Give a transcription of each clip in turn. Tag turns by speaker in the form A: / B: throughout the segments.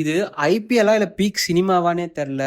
A: இது ஐபிஎல்லா இல்ல பீக் சினிமாவானே தெரில.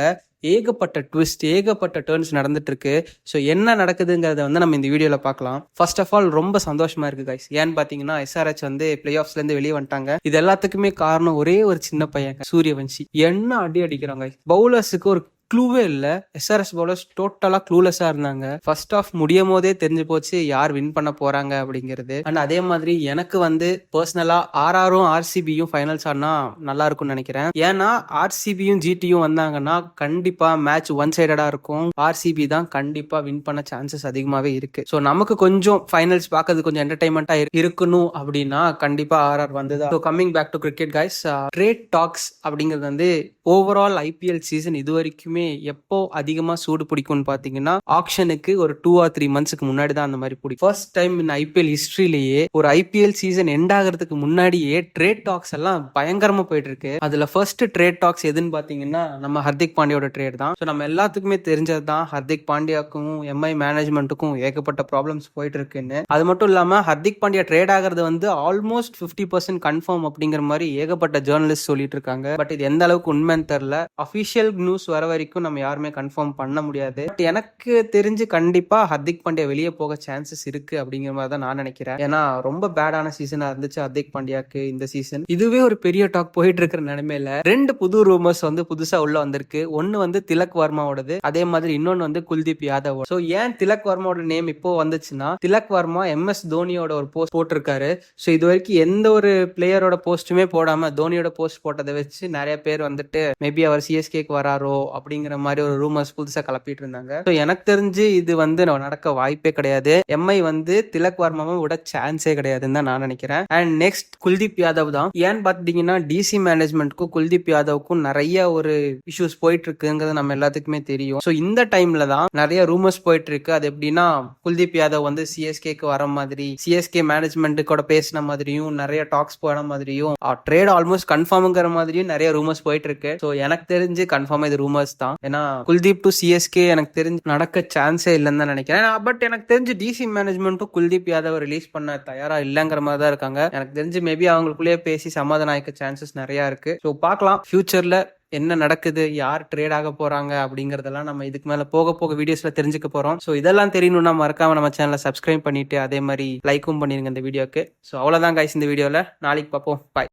A: ஏகப்பட்ட ட்விஸ்ட், ஏகப்பட்ட டர்ன்ஸ் நடந்துட்டு இருக்கு. ஸோ என்ன நடக்குதுங்கிறத வந்து நம்ம இந்த வீடியோல பார்க்கலாம். ஃபர்ஸ்ட் ஆஃப் ஆல் ரொம்ப சந்தோஷமா இருக்கு கைஸ். ஏன்னு பாத்தீங்கன்னா எஸ்ஆர்ஹெச் வந்து பிளே ஆஃப்ஸ்ல இருந்து வெளியே வந்துட்டாங்க. இது எல்லாத்துக்குமே காரணம் ஒரே ஒரு சின்ன பையன் சூரியவன்ஷி. என்ன அடி அடிக்கிறாங்க. பவுலர்ஸுக்கு ஒரு க்ளூவே இல்ல. எஸ்ஆர்எஸ் பவுலர்ஸ் டோட்டலா க்ளூலெஸ்ஸா இருந்தாங்க. ஃபர்ஸ்ட் ஆஃப் முடியும் போதே தெரிஞ்சு போச்சு யார் வின் பண்ண போறாங்க அப்படிங்கிறது. அண்ட் அதே மாதிரி எனக்கு வந்து பர்சனலா ஆர்ஆரும் ஆர்சிபியும் ஃபைனல்ஸ் ஆடினா நல்லா இருக்கும்னு நினைக்கிறேன். ஏன்னா ஆர்சிபியும் ஜிடியும் வந்தாங்கன்னா கண்டிப்பா மேட்ச் ஒன் சைடடா இருக்கும். ஆர்சிபி தான் கண்டிப்பா வின் பண்ண சான்சஸ் அதிகமாவே இருக்கு. ஸோ நமக்கு கொஞ்சம் ஃபைனல்ஸ் பார்க்கறது கொஞ்சம் என்டர்டைன்மெண்டா இருக்கணும் அப்படின்னா கண்டிப்பா ஆர்ஆர் வந்துதான். So coming back to cricket guys, trade talks அப்படிங்கிறது வந்து ஓவரால் ஐபிஎல் சீசன் இது வரைக்குமே எப்போ அதிகமா சூடு பிடிக்கும்னு பாத்தீங்கன்னா ஆக்ஷனுக்கு ஒரு 2 or 3 monthsக்கு முன்னாடி தான் அந்த மாதிரி பிடிக்கும். ஃபர்ஸ்ட் டைம் இன் ஐபிஎல் ஹிஸ்டரியிலேயே ஒரு ஐபிஎல் சீசன் எண்ட் ஆகிறதுக்கு முன்னாடியே ட்ரேட் டாக்ஸ் எல்லாம் பயங்கரமா போயிட்டு இருக்கு. அதுல ஃபர்ஸ்ட் ட்ரேட் டாக்ஸ் எதுன்னு பாத்தீங்கன்னா நம்ம ஹர்திக் பாண்டியோட ட்ரேட் தான். ஸோ நம்ம எல்லாத்துக்குமே தெரிஞ்சது தான் ஹர்திக் பாண்டியாக்கும் எம்ஐ மேனேஜ்மெண்ட்டுக்கும் ஏகப்பட்ட ப்ராப்ளம்ஸ் போயிட்டு இருக்குன்னு. அது மட்டும் இல்லாம ஹர்திக் பாண்டியா ட்ரேட் ஆகிறது வந்து ஆல்மோஸ்ட் 50% கன்ஃபார்ம் அப்படிங்கிற மாதிரி ஏகப்பட்ட ஜேர்னலிஸ்ட் சொல்லிட்டு இருக்காங்க. பட் இது எந்த அளவுக்கு உண்மைன்னு தெரியல. அபிஷியல் நியூஸ் வர வரைக்கும் நம்ம யாருமே கன்ஃபார்ம் பண்ண முடியாது. பட் எனக்கு தெரிஞ்சு கண்டிப்பா ஹர்திக் பாண்டியா வெளியே போக சான்சஸ் இருக்கு அப்படிங்கிற மாதிரி தான் நான் நினைக்கிறேன். ஏன்னா ரொம்ப பேடான சீசனா இருந்துச்சு ஹர்திக் பாண்டியாக்கு இந்த சீசன். இதுவே ஒரு பெரிய டாக் போயிட்டு இருக்கிற நிலைமையில 2 புது ரூமர்ஸ் வந்து புதுசா உள்ள வந்திருக்கு. ஒன்னு வந்து திலக் வர்மாவோடது, அதே மாதிரி இன்னொன்னு வந்து குல்தீப் யாதவ். ஸோ ஏன் திலக் வர்மாவோட நேம் இப்போ வந்துச்சுன்னா திலக் வர்மா எம்எஸ் தோனியோட ஒரு போஸ்ட் போட்டிருக்காரு. ஸோ இது வரைக்கும் எந்த ஒரு பிளேயரோட போஸ்ட்டுமே போடாம தோனியோட போஸ்ட் போட்டதை வச்சு நிறைய பேர் வந்துட்டு மேபி அவர் சிஎஸ்கேக்கு வராரோ அப்படிங்கிற மாதிரி ஒரு ரூமர்ஸ் புதுசா கிளப்பிட்டு இருந்தாங்க. ஸோ எனக்கு தெரிஞ்சு இது வந்து நடக்க வாய்ப்பே கிடையாது. எம்ஐ வந்து திலக் வர்மாவை விட சான்ஸே கிடையாதுன்னு தான் நான் நினைக்கிறேன். அண்ட் நெக்ஸ்ட் குல்தீப் யாதவ் தான். ஏன்னு பாத்தீங்கன்னா டிசி மேனேஜ்மெண்ட்க்கும் குல்தீப் யாதவுக்கும் நிறைய ஒரு இஷ்யூஸ் போயிட்டு இருக்குங்கிறது நம்ம எல்லாத்துக்குமே தெரியும். ஸோ இந்த டைம்ல தான் நிறைய ரூமர்ஸ் போயிட்டு இருக்கு. அது எப்படின்னா குல்தீப் யாதவ் வந்து சிஎஸ்கேக்கு வர மாதிரி, சிஎஸ்கே மேனேஜ்மெண்ட் கூட பேசின மாதிரியும், நிறைய டாக்ஸ் போன மாதிரியும், ட்ரேட் ஆல்மோஸ்ட் கன்ஃபார்ம்ங்கிற மாதிரியும் நிறைய ரூமர்ஸ் போயிட்டு இருக்கு. ஸோ எனக்கு தெரிஞ்சு கன்ஃபார்மா இது ரூமர்ஸ் தான். ஏன்னா குல்தீப் டு சிஎஸ்கே எனக்கு தெரிஞ்சு நடக்க சான்ஸே இல்லைன்னு தான் நினைக்கிறேன். பட் எனக்கு தெரிஞ்சு டிசி மேனேஜ்மெண்ட்டும் குல்தீப் யாதவ் ரிலீஸ் பண்ண தயாரா இல்லைங்கிற மாதிரி தான் இருக்காங்க. எனக்கு தெரிஞ்சு மேபி அவங்களுக்குள்ளேயே பேசி சமாதானம் ஆயிக்க சான்சஸ் நிறைய இருக்கு. ஸோ பார்க்கலாம் ஃபியூச்சர்ல என்ன நடக்குது, யார் ட்ரேட் ஆக போறாங்க அப்படிங்கறதெல்லாம் நம்ம இதுக்கு மேல போக போக வீடியோஸ்ல தெரிஞ்சுக்க போறோம். ஸோ இதெல்லாம் தெரியணும்னா மறக்காம நம்ம சேனலை சப்ஸ்கிரைப் பண்ணிட்டு அதே மாதிரி லைக்கும் பண்ணிருங்க இந்த வீடியோக்கு. ஸோ அவ்வளவுதான் கைஸ் இந்த வீடியோல. நாளைக்கு பார்ப்போம். பாய்.